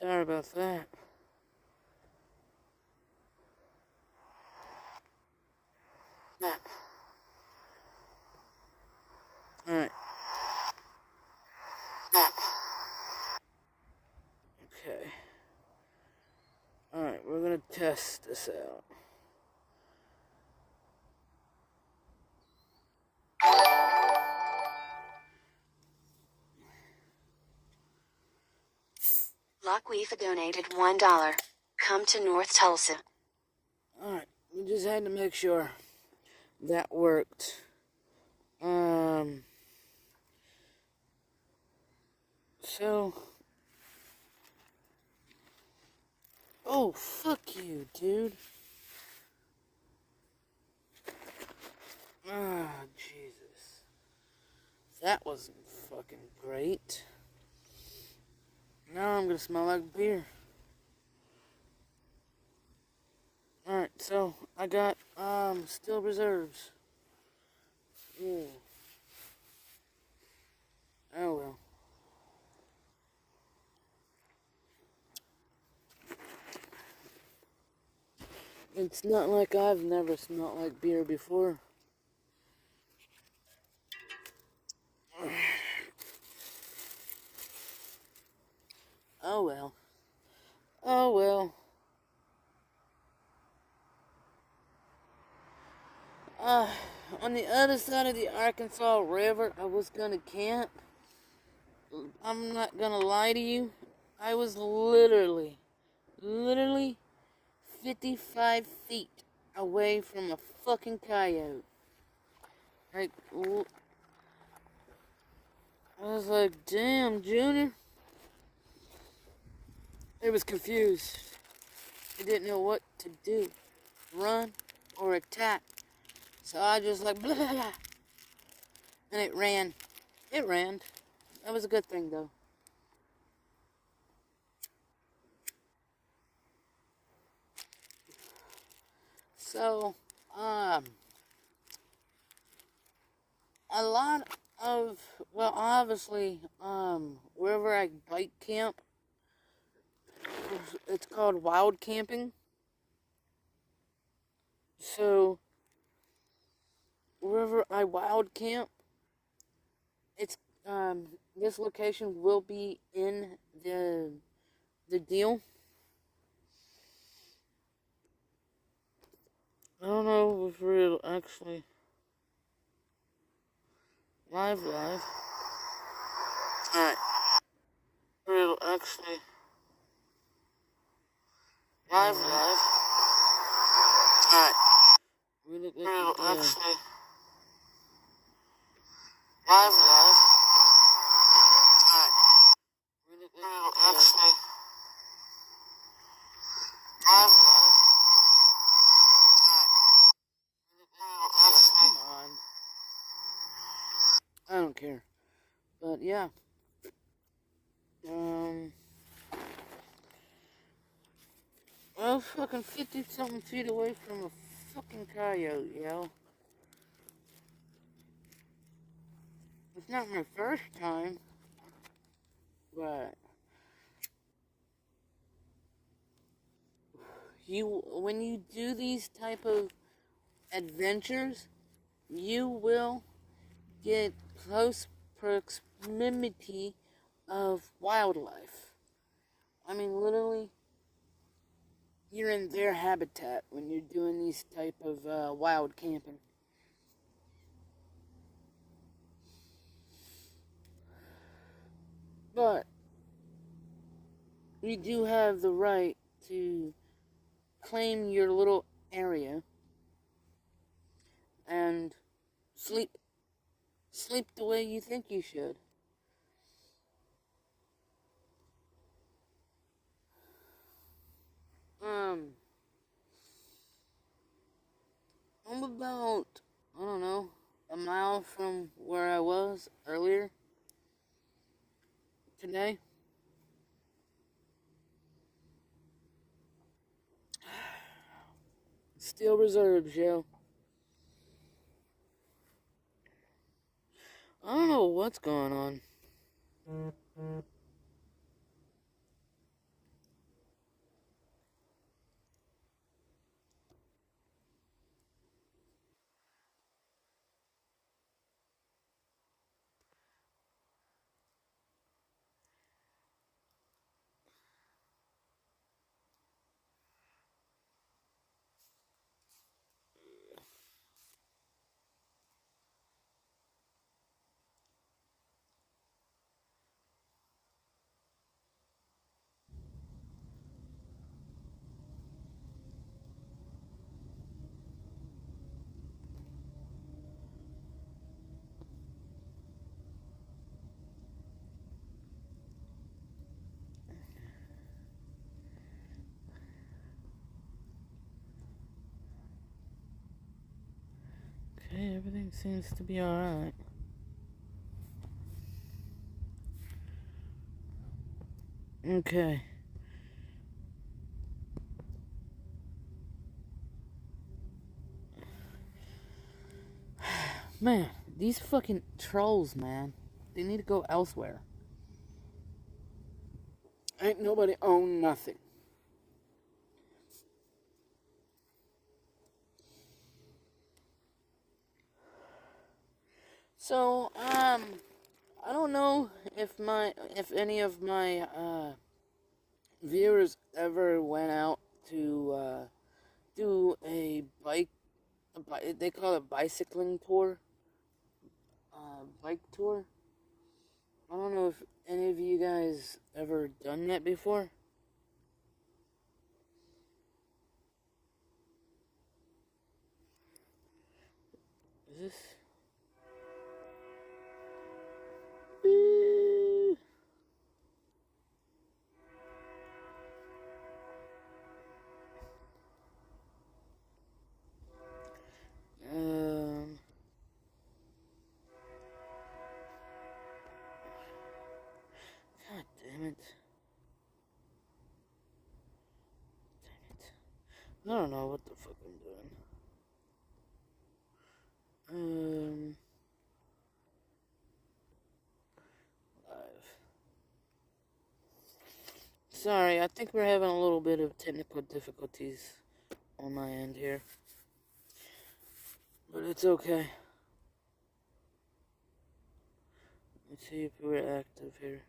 Sorry about that. Alright. Okay. Alright, we're gonna test this out. Lockweaver donated $1. Come to North Tulsa. Alright, we just had to make sure that worked. So... Oh, fuck you, dude. Ah, Jesus. That wasn't fucking great. Now I'm gonna smell like beer. Alright, so I got still reserves. Ooh. Oh well. It's not like I've never smelled like beer before. Oh well. Oh well. On the other side of the Arkansas River, I was gonna camp. I'm not gonna lie to you. I was literally 55 feet away from a fucking coyote. Like, I was like, damn, Junior. It was confused. It didn't know what to do. Run or attack. So I just like, blah, blah, blah. And it ran. It ran. That was a good thing, though. So, a lot of, well, obviously, wherever I bike camp, it's called wild camping. So, wherever I wild camp, it's, this location will be in the deal. I don't know if it'll actually live. Alright. It'll actually live. Alright. It'll actually live. Alright. It'll actually live. Come on. I don't care. But yeah. Well, fucking 50-something feet away from a fucking coyote, yo. It's not my first time, but when you do these type of adventures, you will get close proximity of wildlife. I mean, literally, you're in their habitat when you're doing these type of wild camping. But you do have the right to claim your little area and sleep the way you think you should. I'm about, I don't know, a mile from where I was earlier today. Still reserves, yo. I don't know what's going on. Everything seems to be alright. Okay. Man, these fucking trolls, man. They need to go elsewhere. Ain't nobody own nothing. So, I don't know if any of my, viewers ever went out to, do a they call it bicycling tour, bike tour. I don't know if any of you guys ever done that before. Is this? God damn it. I don't know what the fuck I'm doing. Live. Sorry, I think we're having a little bit of technical difficulties on my end here. But it's okay. Let's see if we're active here.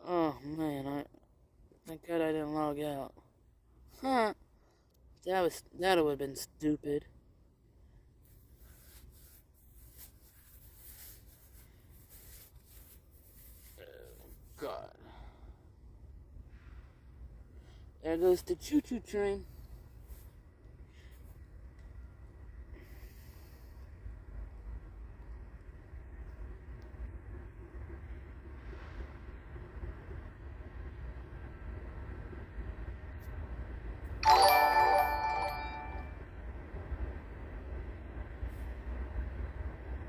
Oh man, thank God I didn't log out. Huh. That would have been stupid. Oh God. There goes the choo-choo train.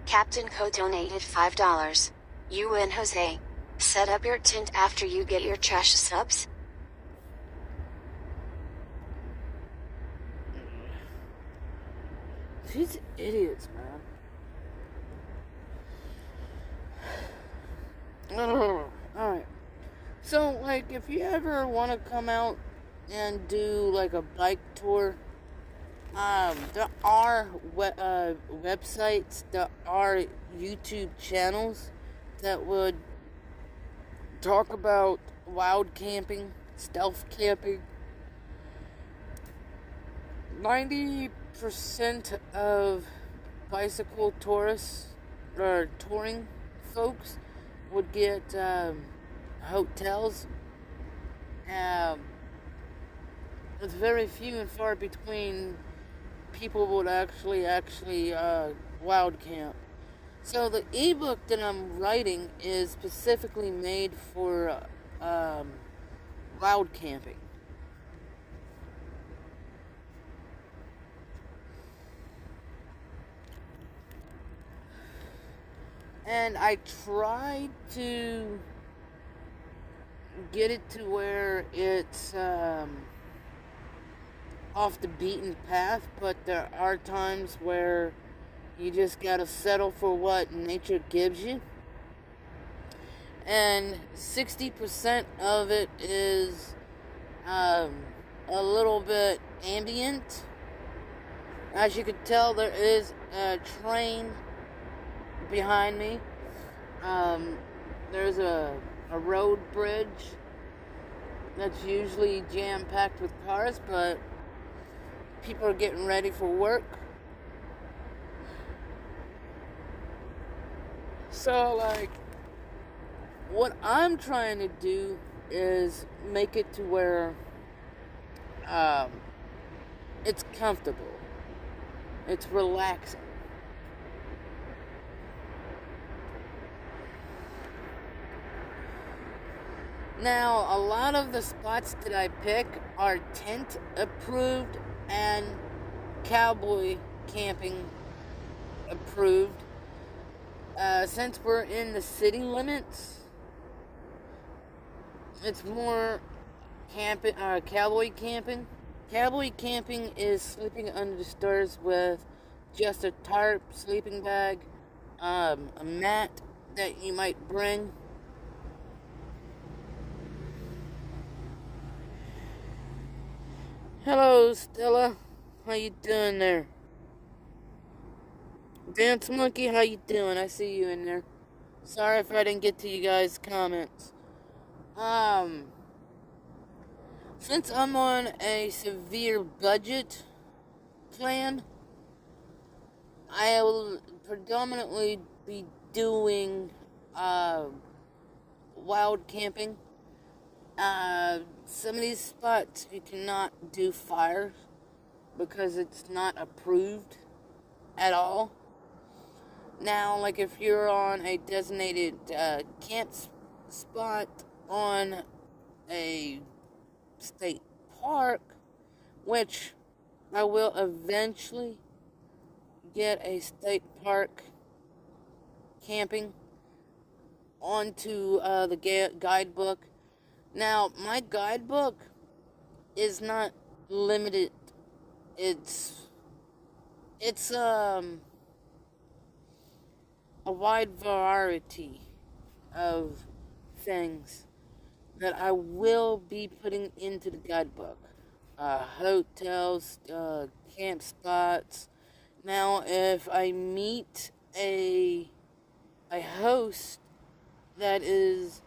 Captain Co donated $5. You win, Jose. Set up your tent after you get your trash subs. These idiots, man. Alright. So, like, if you ever want to come out and do, like, a bike tour, there are websites, there are YouTube channels that would talk about wild camping, stealth camping. 90% of bicycle tourists or touring folks would get hotels. It's very few and far between people would actually wild camp. So the ebook that I'm writing is specifically made for wild camping. And I tried to get it to where it's off the beaten path, but there are times where you just gotta settle for what nature gives you. And 60% of it is a little bit ambient. As you can tell, there is a train behind me. There's a road bridge that's usually jam-packed with cars, but people are getting ready for work. So, like, what I'm trying to do is make it to where it's comfortable. It's relaxing. Now, a lot of the spots that I pick are tent approved and cowboy camping approved. Since we're in the city limits, it's more cowboy camping. Cowboy camping is sleeping under the stars with just a tarp, sleeping bag, a mat that you might bring. Hello, Stella. How you doing there? Dance Monkey, how you doing? I see you in there. Sorry if I didn't get to you guys' comments. Since I'm on a severe budget plan, I will predominantly be doing wild camping. Some of these spots you cannot do fires because it's not approved at all. Now, like if you're on a designated camp spot on a state park, which I will eventually get a state park camping onto the guidebook. Now, my guidebook is not limited. It's a wide variety of things that I will be putting into the guidebook. Hotels, camp spots. Now, if I meet a host that is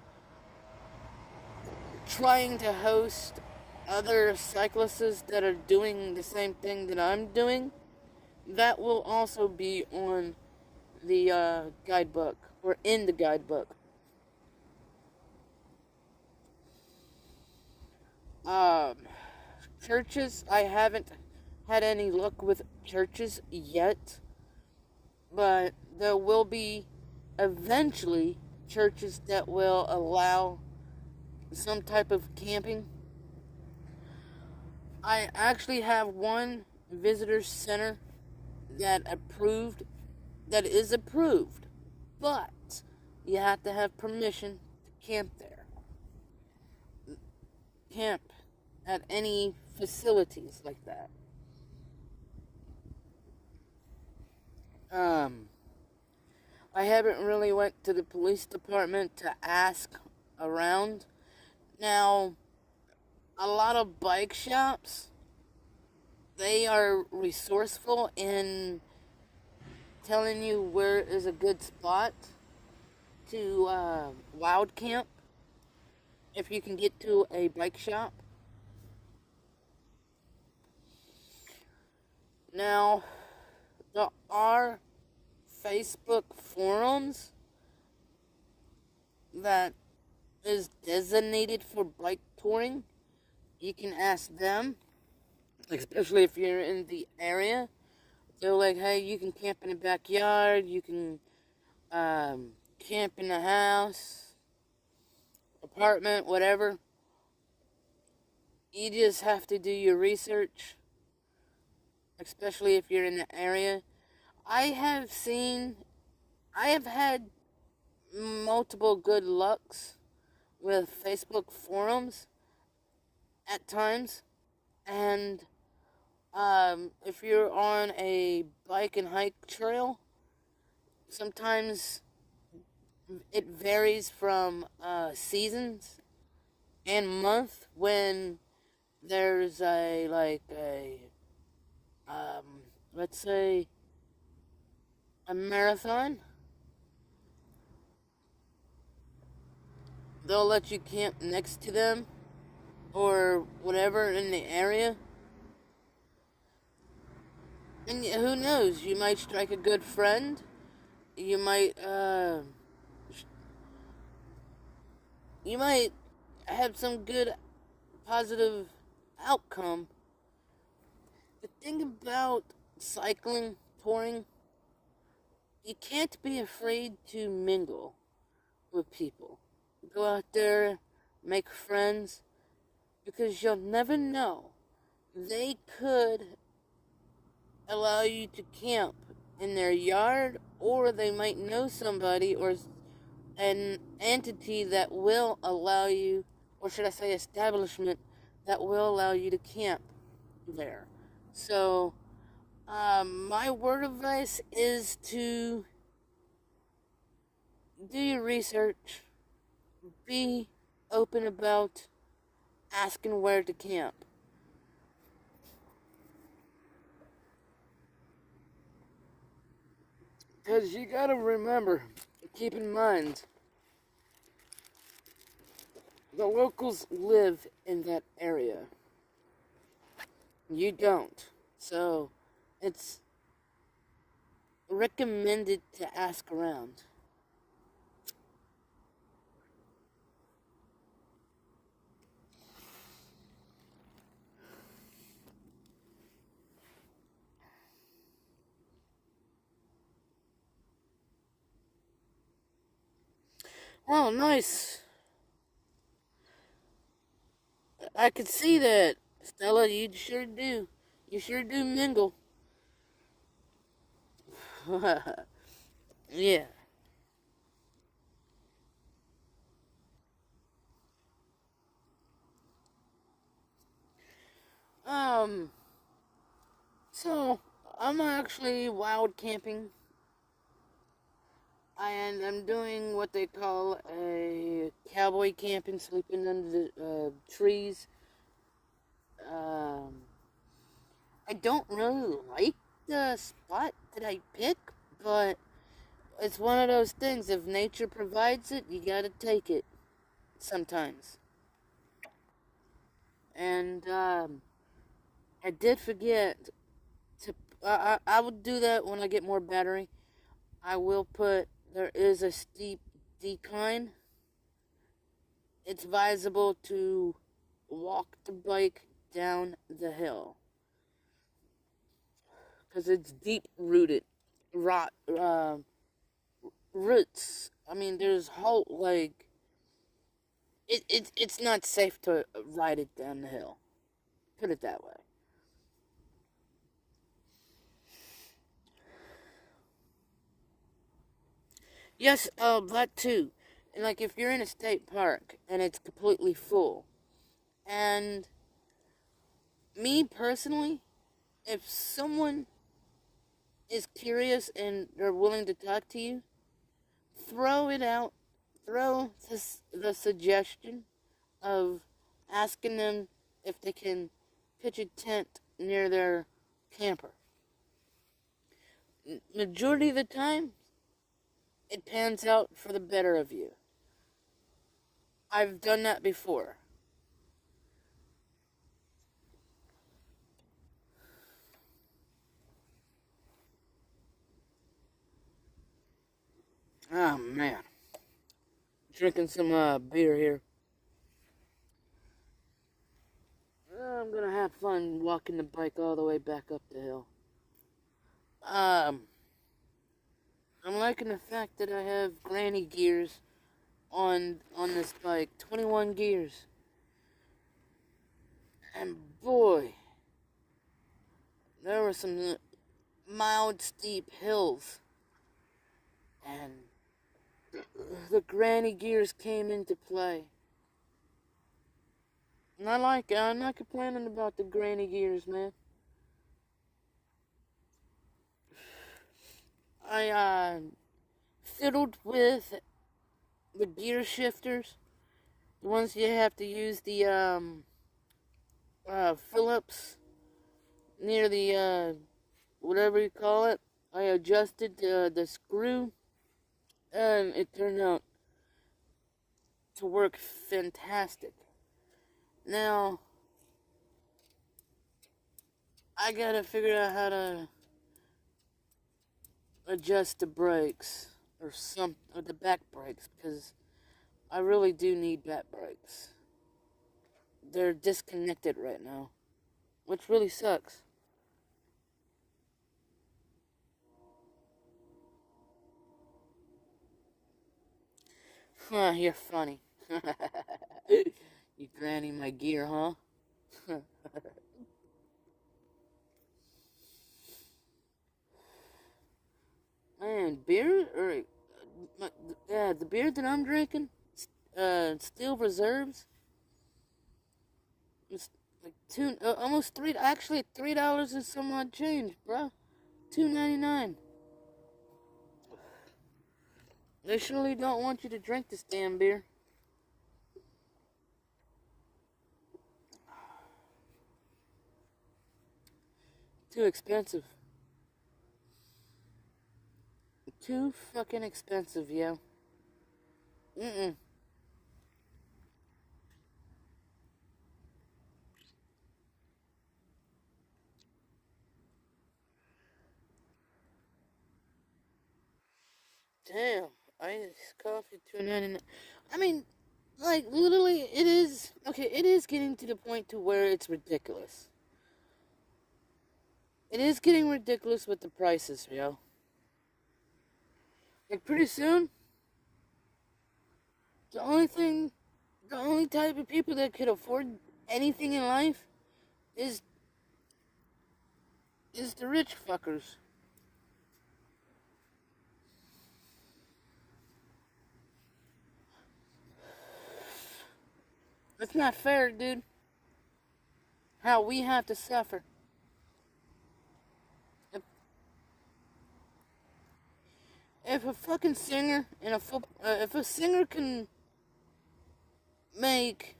trying to host other cyclists that are doing the same thing that I'm doing, that will also be on the guidebook, or in the guidebook. Churches, I haven't had any luck with churches yet, but there will be eventually churches that will allow some type of camping. I actually have one visitor center that is approved, but you have to have permission to camp there. Camp at any facilities like that. I haven't really went to the police department to ask around. Now, a lot of bike shops, they are resourceful in telling you where is a good spot to wild camp if you can get to a bike shop. Now, there are Facebook forums that is designated for bike touring. You can ask them, especially if you're in the area. They're like, hey, you can camp in the backyard, you can camp in the house, apartment, whatever. You just have to do your research, especially if you're in the area. I have had multiple good lucks with Facebook forums at times, and if you're on a bike and hike trail, sometimes it varies from seasons and month when there's let's say a marathon. They'll let you camp next to them or whatever in the area. And who knows, you might strike a good friend. You might have some good positive outcome. The thing about cycling, touring, you can't be afraid to mingle with people. Go out there, make friends, because you'll never know. They could allow you to camp in their yard, or they might know somebody or an entity that will allow you, or should I say establishment, that will allow you to camp there. So, my word of advice is to do your research, be open about asking where to camp. Because you gotta remember, keep in mind, the locals live in that area. You don't. So, it's recommended to ask around. Oh, nice. I could see that. Stella, you sure do. You sure do mingle. Yeah. Um, so, I'm actually wild camping. And I'm doing what they call a cowboy camping, sleeping under the trees. Um, I don't really like the spot that I pick, but it's one of those things. If nature provides it, you gotta take it sometimes. And I did forget to. I will do that when I get more battery. I will put. There is a steep decline. It's advisable to walk the bike down the hill because it's deep rooted, rot roots. I mean, there's whole like it's not safe to ride it down the hill. Put it that way. Yes, that too. And like if you're in a state park and it's completely full, and me personally, if someone is curious and they're willing to talk to you, throw it out. Throw the suggestion of asking them if they can pitch a tent near their camper. Majority of the time, it pans out for the better of you. I've done that before. Oh man, drinking some beer here. I'm gonna have fun walking the bike all the way back up the hill. Um, I'm liking the fact that I have granny gears on this bike. 21 gears. And boy, there were some mild steep hills. And the granny gears came into play. And I like it. I'm not complaining about the granny gears, man. I fiddled with the gear shifters. The ones you have to use the Phillips near the whatever you call it. I adjusted the screw, and it turned out to work fantastic. Now I gotta figure out how to adjust the brakes or the back brakes because I really do need back brakes. They're disconnected right now, which really sucks. Huh, you're funny. You granny my gear, huh? doing? Beer or the beer that I'm drinking, Steel Reserves. It's like almost three. Actually, $3 and some odd change, bro. $2.99. They surely don't want you to drink this damn beer. Too expensive. Too fucking expensive, yo. Mm-mm. Damn. Iced coffee, $2.99. I mean, like, literally, it is... Okay, it is getting to the point to where it's ridiculous. It is getting ridiculous with the prices, yo. Like, pretty soon, the only thing... The only type of people that could afford anything in life is the rich fuckers. It's not fair, dude. How we have to suffer. If, if a fucking singer in a if a singer can make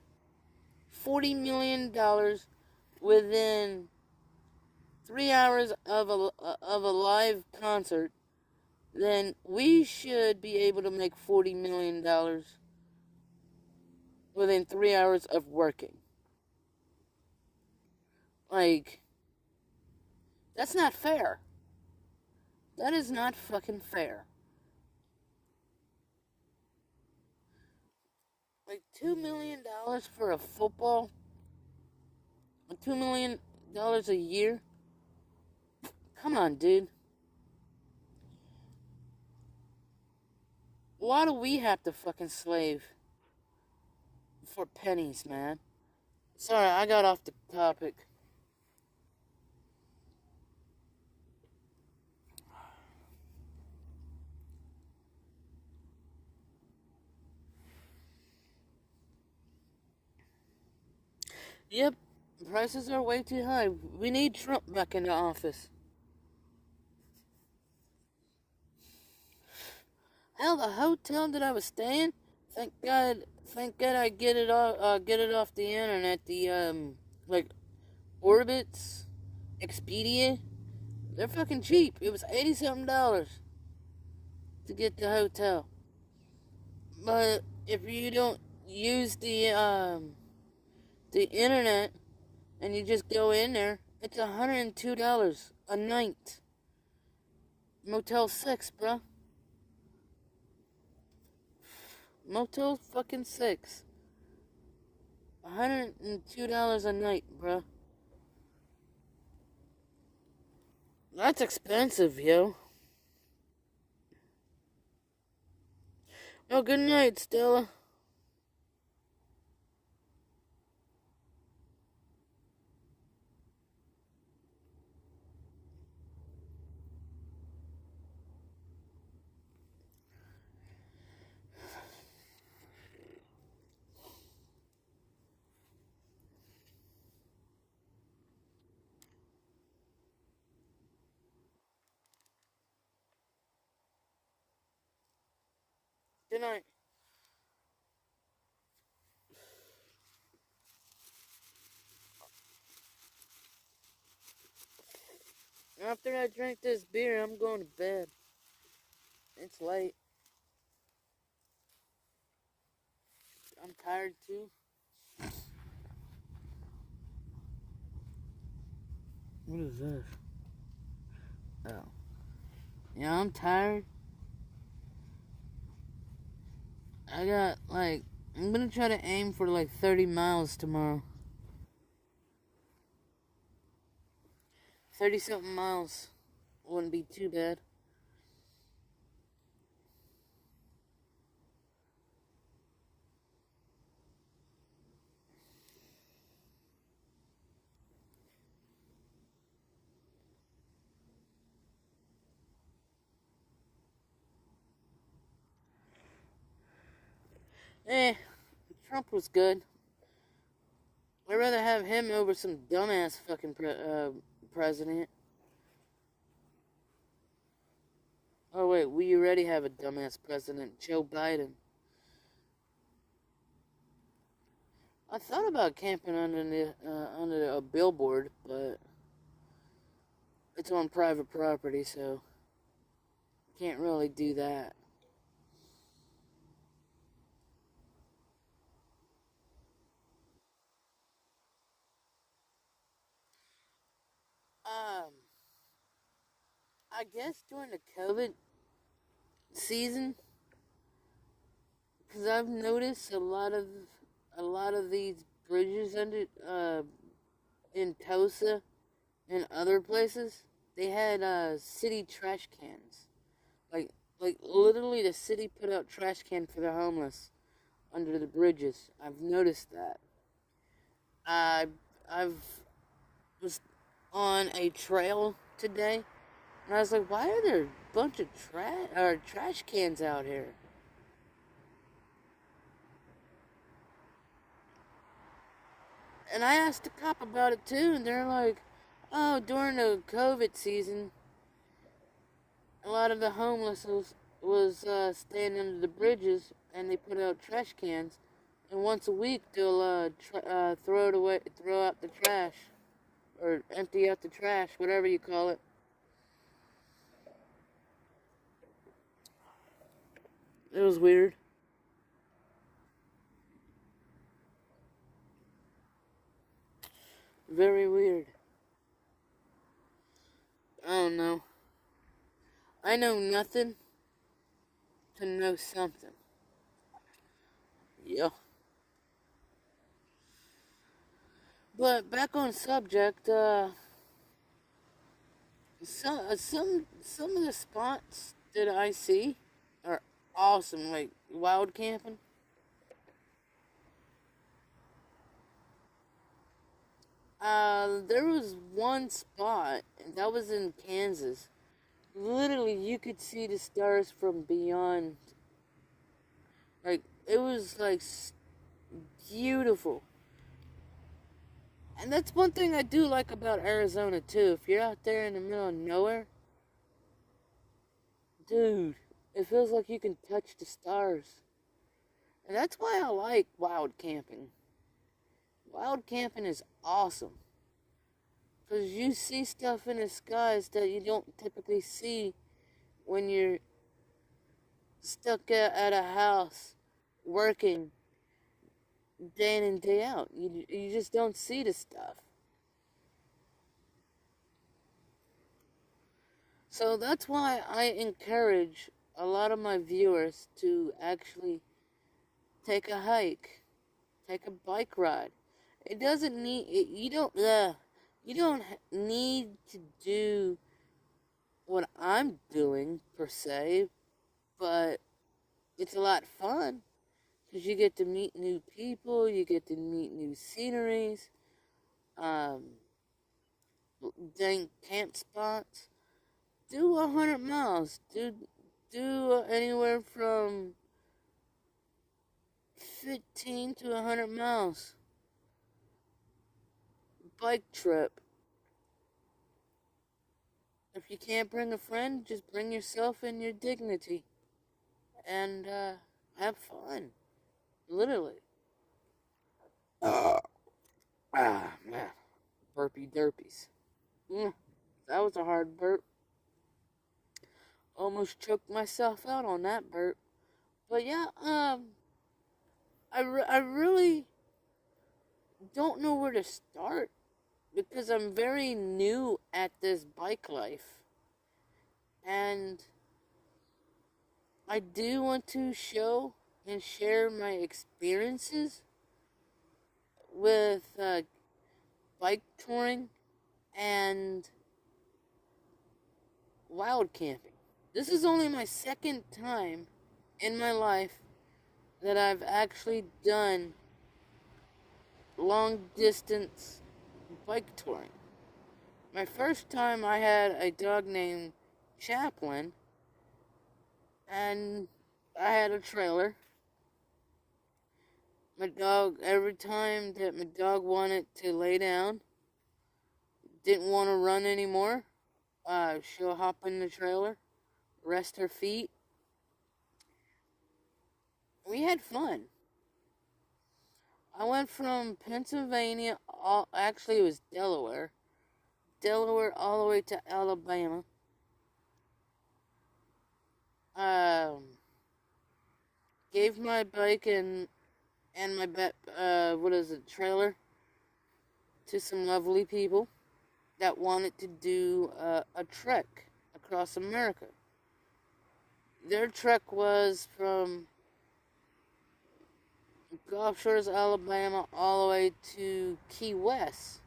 $40 million within 3 hours of a live concert, then we should be able to make $40 million within 3 hours of working. Like, that's not fair. That is not fucking fair. Like $2 million for a football? $2 million a year? Come on, dude. Why do we have to fucking slave for pennies, man? Sorry, I got off the topic. Yep, prices are way too high. We need Trump back in the office. Hell, the hotel that I was staying, thank God I get it off the internet. The like Orbitz, Expedia, they're fucking cheap. It was $80-something to get the hotel. But if you don't use the internet and you just go in there, it's $102 a night. Motel 6, bro. Motel fucking 6. $102 a night, bro. That's expensive, yo. Well, good night, Stella. Good night. After I drink this beer, I'm going to bed. It's late. I'm tired too. What is this? Oh. Yeah, I'm tired. I'm gonna try to aim for 30 miles tomorrow. 30 something miles wouldn't be too bad. Eh, Trump was good. I'd rather have him over some dumbass fucking president. Oh wait, we already have a dumbass president, Joe Biden. I thought about camping under a billboard, but it's on private property, so can't really do that. Um, I guess during the COVID season, because I've noticed a lot of these bridges under in Tosa and other places, they had city trash cans. Like like literally the city put out trash can for the homeless under the bridges. I've noticed that. I I've was on a trail today, and I was like, why are there a bunch of trash cans out here? And I asked the cop about it too, and they're like, oh, during the COVID season, a lot of the homeless was staying under the bridges, and they put out trash cans, and once a week they'll throw it away, throw out the trash, or empty out the trash, whatever you call it. It was weird. Very weird. I don't know. I know nothing to know something. Yeah. But back on subject, some of the spots that I see are awesome, like wild camping. There was one spot, and that was in Kansas. Literally, you could see the stars from beyond. Like, it was like beautiful. And that's one thing I do like about Arizona too. If you're out there in the middle of nowhere, dude, it feels like you can touch the stars. And that's why I like wild camping. Wild camping is awesome. Because you see stuff in the skies that you don't typically see when you're stuck at a house working day in and day out. You just don't see the stuff. So that's why I encourage a lot of my viewers to actually take a hike, take a bike ride. It doesn't need you don't need to do what I'm doing per se, but it's a lot of fun because you get to meet new people, you get to meet new sceneries, um, dang camp spots. Do 100 miles. Do anywhere from 15 to 100 miles. Bike trip. If you can't bring a friend, just bring yourself and your dignity, and have fun. Literally. Uh, man, burpee derpies. That was a hard burp. Almost choked myself out on that burp. But yeah, I really don't know where to start because I'm very new at this bike life. And I do want to show and share my experiences with bike touring and wild camping. This is only my second time in my life that I've actually done long distance bike touring. My first time I had a dog named Chaplin, and I had a trailer, My dog, every time that my dog wanted to lay down, didn't want to run anymore, she'll hop in the trailer, rest her feet. We had fun. I went from Pennsylvania, actually it was Delaware all the way to Alabama. Gave my bike and my trailer to some lovely people that wanted to do a trek across America. Their trek was from Gulf Shores, Alabama, all the way to Key West.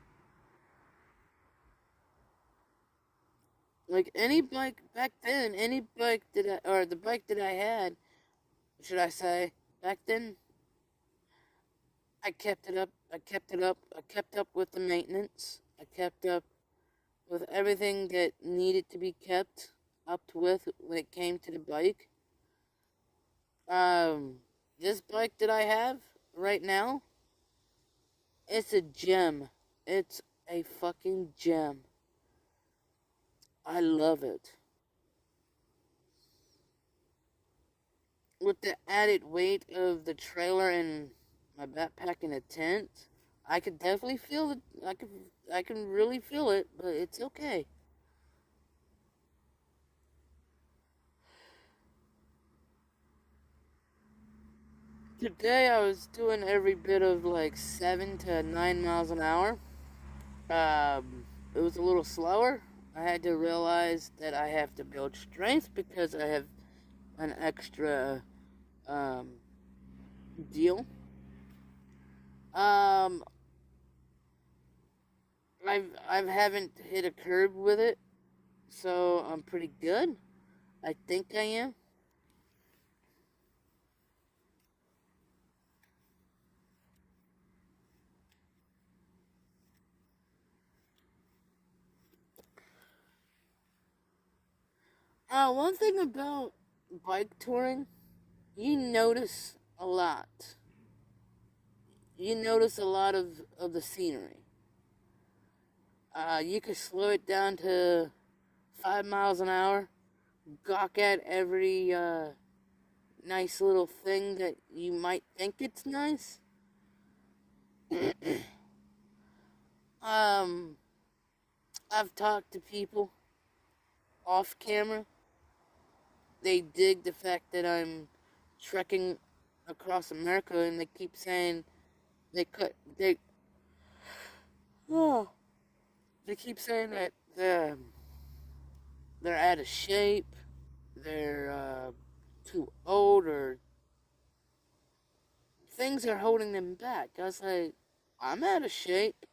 Like any bike back then, the bike that I had, should I say, back then, I kept it up. I kept up with the maintenance. I kept up with everything that needed to be kept up with when it came to the bike. This bike that I have right now, it's a gem. It's a fucking gem. I love it. With the added weight of the trailer and my backpack in a tent, I could definitely feel it. I can really feel it, but it's okay. Today I was doing every bit of like 7 to 9 miles an hour. It was a little slower. I had to realize that I have to build strength because I have an extra deal. I haven't hit a curb with it, so I'm pretty good. I think I am. One thing about bike touring, you notice a lot. You notice a lot of the scenery. You could slow it down to 5 miles an hour, gawk at every nice little thing that you might think it's nice. um, I've talked to people off camera. They dig the fact that I'm trekking across America, and they keep saying oh, they keep saying that they're out of shape, they're too old, or things are holding them back. I was like, I'm out of shape,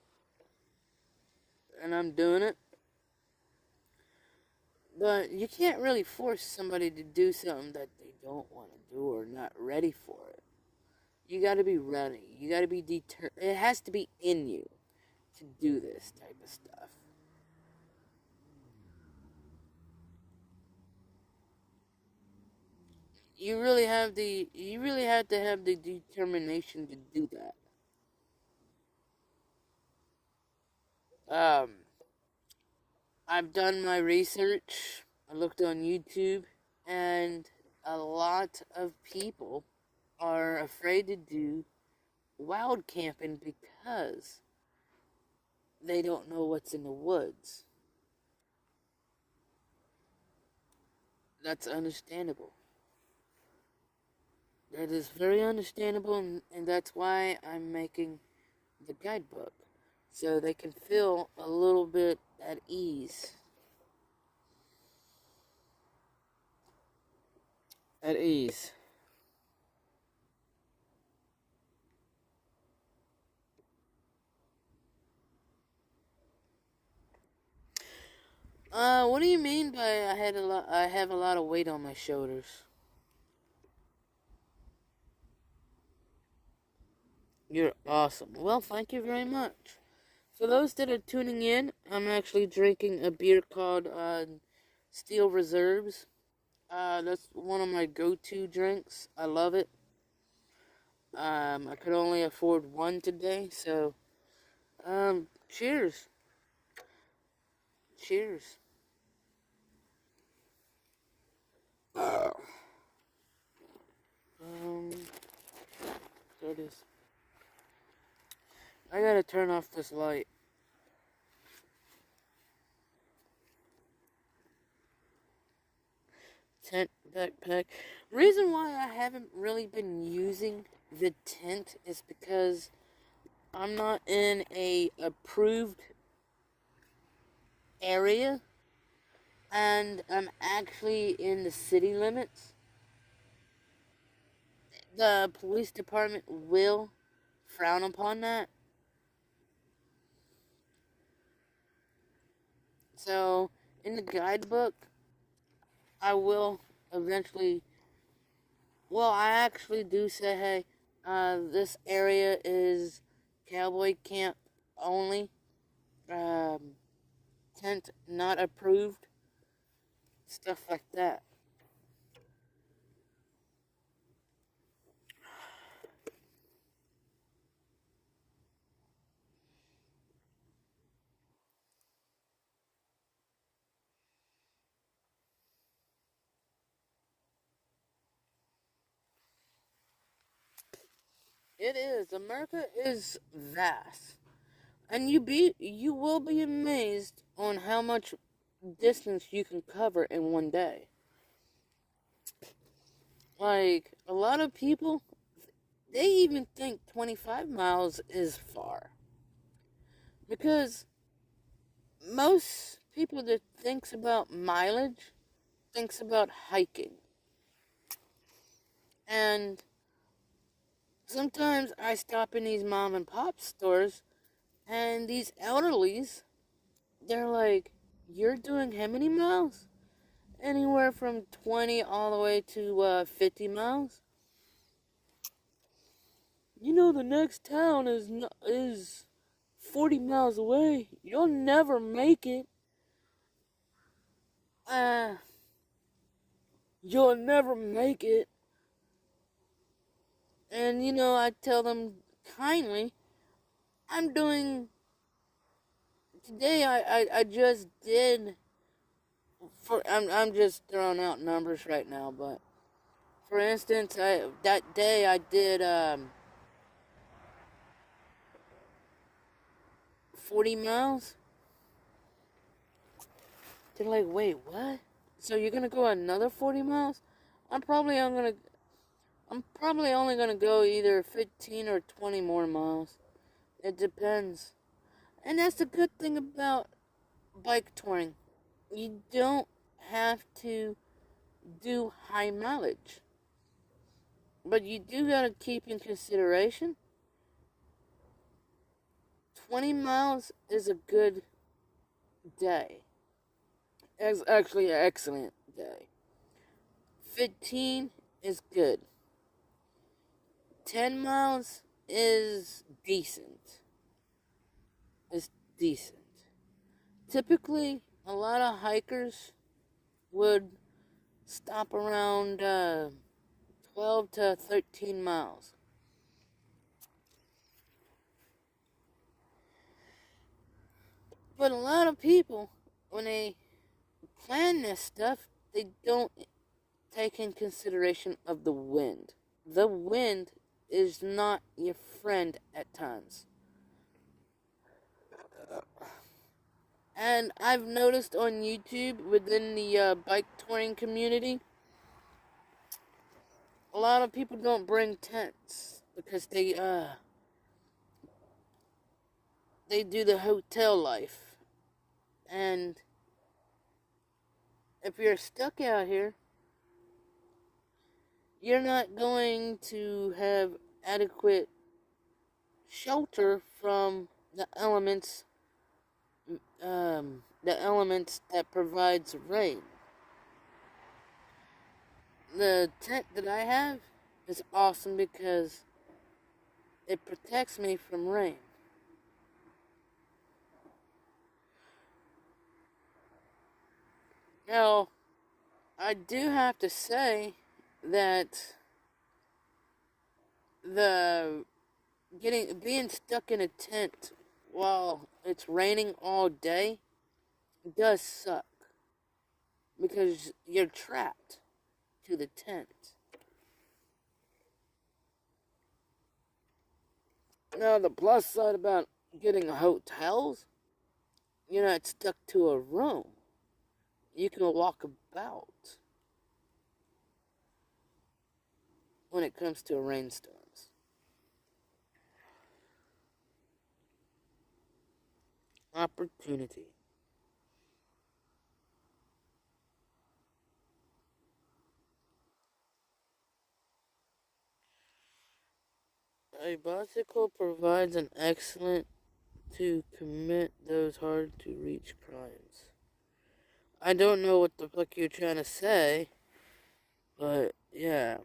and I'm doing it. But you can't really force somebody to do something that they don't want to do or not ready for it. You gotta be ready. You gotta be determined. It has to be in you to do this type of stuff. You really have to have the determination to do that. Um, I've done my research. I looked on YouTube, and a lot of people are afraid to do wild camping because they don't know what's in the woods. That's understandable. That is very understandable, and that's why I'm making the guidebook, so they can feel a little bit at ease. At ease. What do you mean by I have a lot of weight on my shoulders? You're awesome. Well, thank you very much. For those that are tuning in, I'm actually drinking a beer called Steel Reserves. That's one of my go-to drinks. I love it. I could only afford one today, so cheers. Cheers. There it is. I gotta turn off this light. Tent backpack. Reason why I haven't really been using the tent is because I'm not in a approved area, and I'm actually in the city limits. The police department will frown upon that. So, in the guidebook, I will eventually. Well, I actually do say, hey, this area is cowboy camp only. Um, Tent not approved. Stuff like that. It is. America is vast. And you will be amazed on how much distance you can cover in one day. Like, a lot of people, they even think 25 miles is far. Because most people that thinks about mileage thinks about hiking. And sometimes I stop in these mom and pop stores, and these elderlies, they're like, you're doing how many miles? Anywhere from 20 all the way to 50 miles. You know, the next town is 40 miles away. You'll never make it. Uh, you'll never make it. And, you know, I tell them kindly, I'm doing, today I just did, I'm just throwing out numbers right now, but, for instance, that day I did, 40 miles. They're like, wait, what? So you're gonna go another 40 miles? I'm probably only gonna go either 15 or 20 more miles. It depends. And that's the good thing about bike touring. You don't have to do high mileage. But you do gotta keep in consideration 20 miles is a good day. It's actually an excellent day. 15 is good. 10 miles is decent. It's decent. Typically, a lot of hikers would stop around 12 to 13 miles. But a lot of people, when they plan this stuff, they don't take in consideration of the wind. The wind is not your friend at times. And I've noticed on YouTube, within the bike touring community, a lot of people don't bring tents because they do the hotel life. And if you're stuck out here, you're not going to have adequate shelter from the elements that provides rain. The tent that I have is awesome because it protects me from rain. Now, I do have to say that the being stuck in a tent while it's raining all day does suck because you're trapped to the tent. Now, the plus side about getting hotels, you're not stuck to a room. You can walk about when it comes to rainstorms. Opportunity. A bicycle provides an excellent to commit those hard to reach crimes. I don't know what the fuck you're trying to say, but yeah.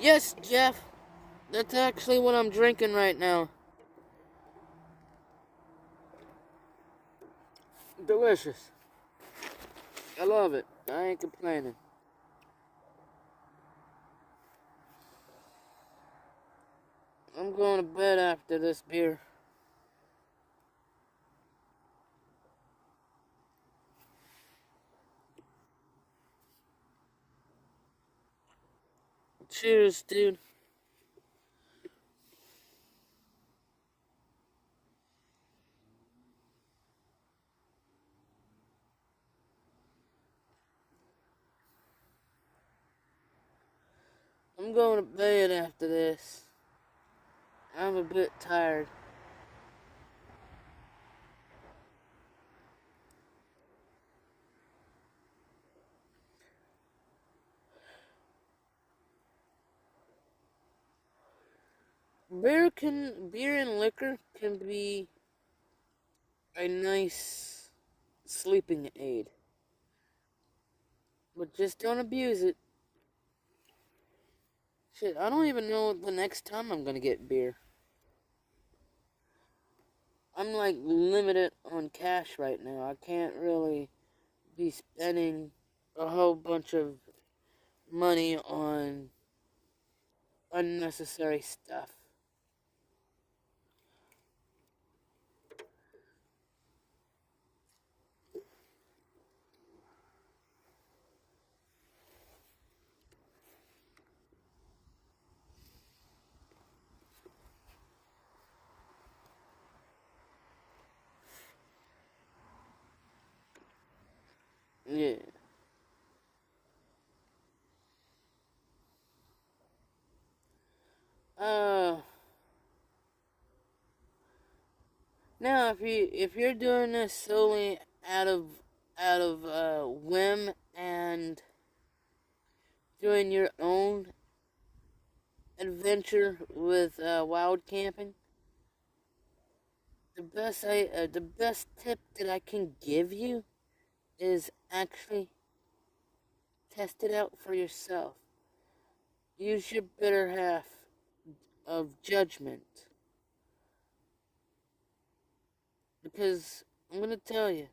Yes, Jeff, that's actually what I'm drinking right now. Delicious. I love it. I ain't complaining. I'm going to bed after this beer. Cheers, dude. I'm going to bed after this. I'm a bit tired. Beer and liquor can be a nice sleeping aid, but just don't abuse it. Shit, I don't even know the next time I'm gonna get beer. I'm like limited on cash right now. I can't really be spending a whole bunch of money on unnecessary stuff. Yeah. Uh, Now if you're doing this solely out of whim and doing your own adventure with wild camping, the best tip that I can give you is actually test it out for yourself. Use your better half of judgment, because I'm gonna tell you,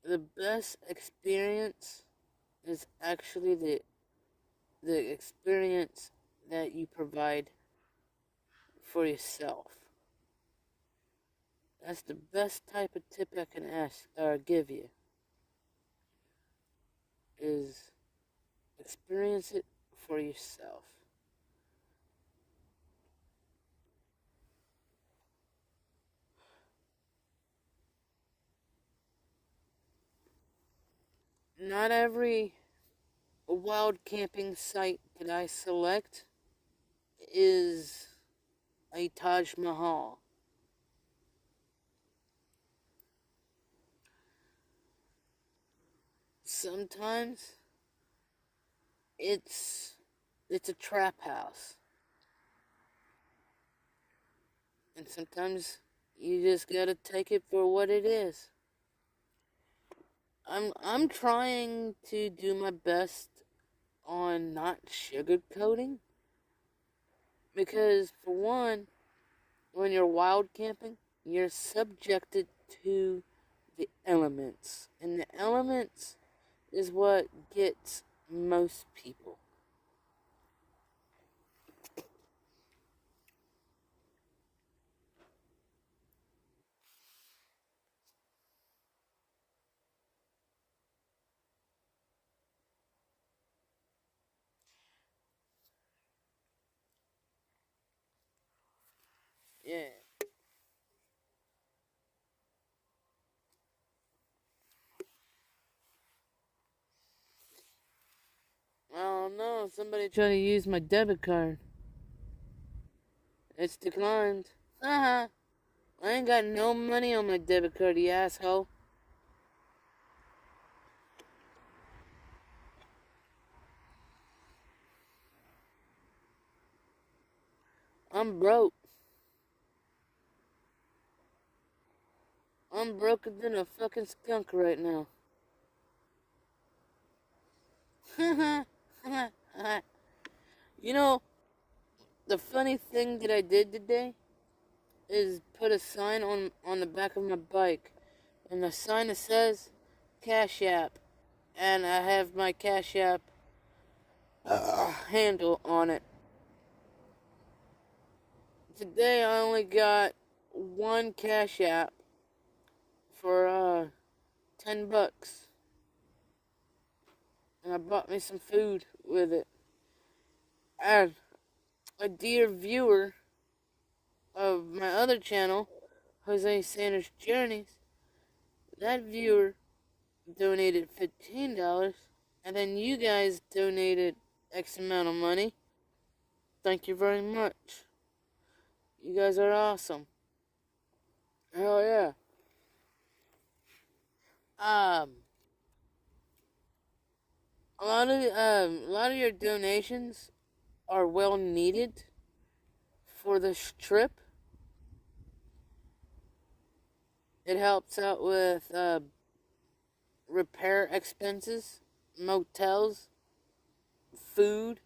the best experience is actually the experience that you provide for yourself. That's the best type of tip I can ask or give you, is experience it for yourself. Not every wild camping site that I select is a Taj Mahal. Sometimes it's it's a trap house. And sometimes you just gotta take it for what it is. I'm trying to do my best on not sugarcoating, because for one, when you're wild camping, you're subjected to the elements, and the elements is what gets most people. Yeah. Oh no, somebody tried to use my debit card. It's declined. Haha. I ain't got no money on my debit card, you asshole. I'm broke. I'm broker than a fucking skunk right now. You know, the funny thing that I did today is put a sign on the back of my bike, and the sign that says Cash App, and I have my Cash App handle on it. Today I only got one Cash App for $10, and I bought me some food with it. And a dear viewer of my other channel, Josesandersjourneys, that viewer donated $15, and then you guys donated X amount of money. Thank you very much. You guys are awesome. Hell yeah. Um, a lot of your donations are well needed for this trip. It helps out with repair expenses, motels, food.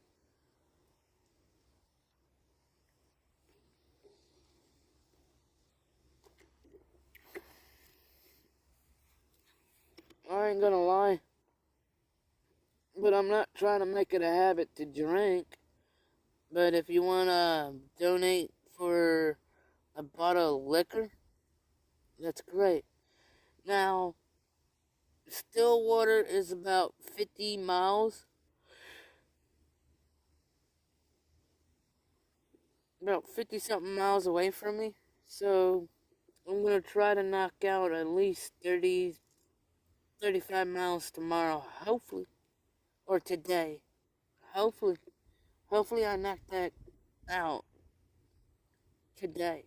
I ain't gonna lie, but I'm not trying to make it a habit to drink. But if you wanna donate for a bottle of liquor, that's great. Now, Stillwater is about 50 miles, about 50 something miles away from me. So I'm gonna try to knock out at least 30, 35 miles tomorrow, hopefully, or today. Hopefully, hopefully I knock that out today.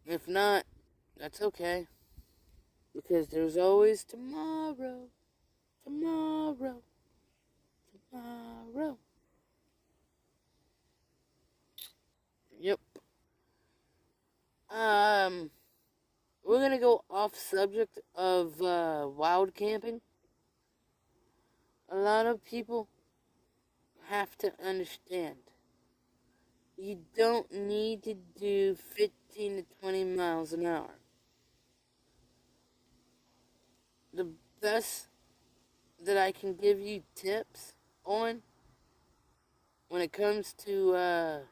If not, that's okay, because there's always tomorrow, tomorrow, tomorrow. Yep. Um, we're gonna go off subject of wild camping. A lot of people have to understand, you don't need to do 15 to 20 miles an hour. The best that I can give you tips on when it comes to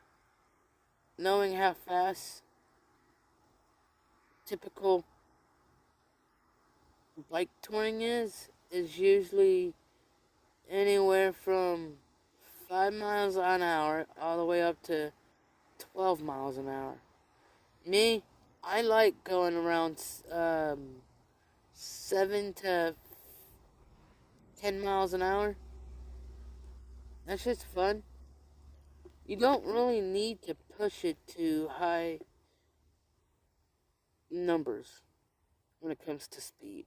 knowing how fast typical bike touring is usually anywhere from 5 miles an hour all the way up to 12 miles an hour. Me, I like going around 7 to 10 miles an hour. That's just fun. You don't really need to push it to high numbers when it comes to speed.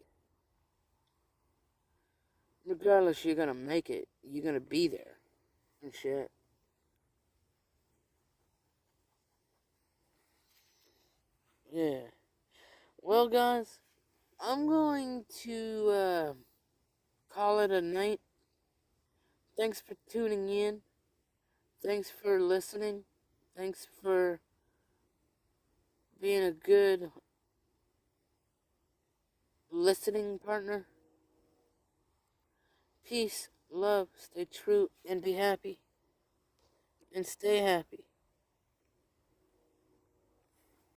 Regardless, you're gonna make it. You're gonna be there and shit. Yeah. Well, guys, I'm going to call it a night. Thanks for tuning in. Thanks for listening. Thanks for being a good listening partner. Peace, love, stay true, and be happy. And stay happy.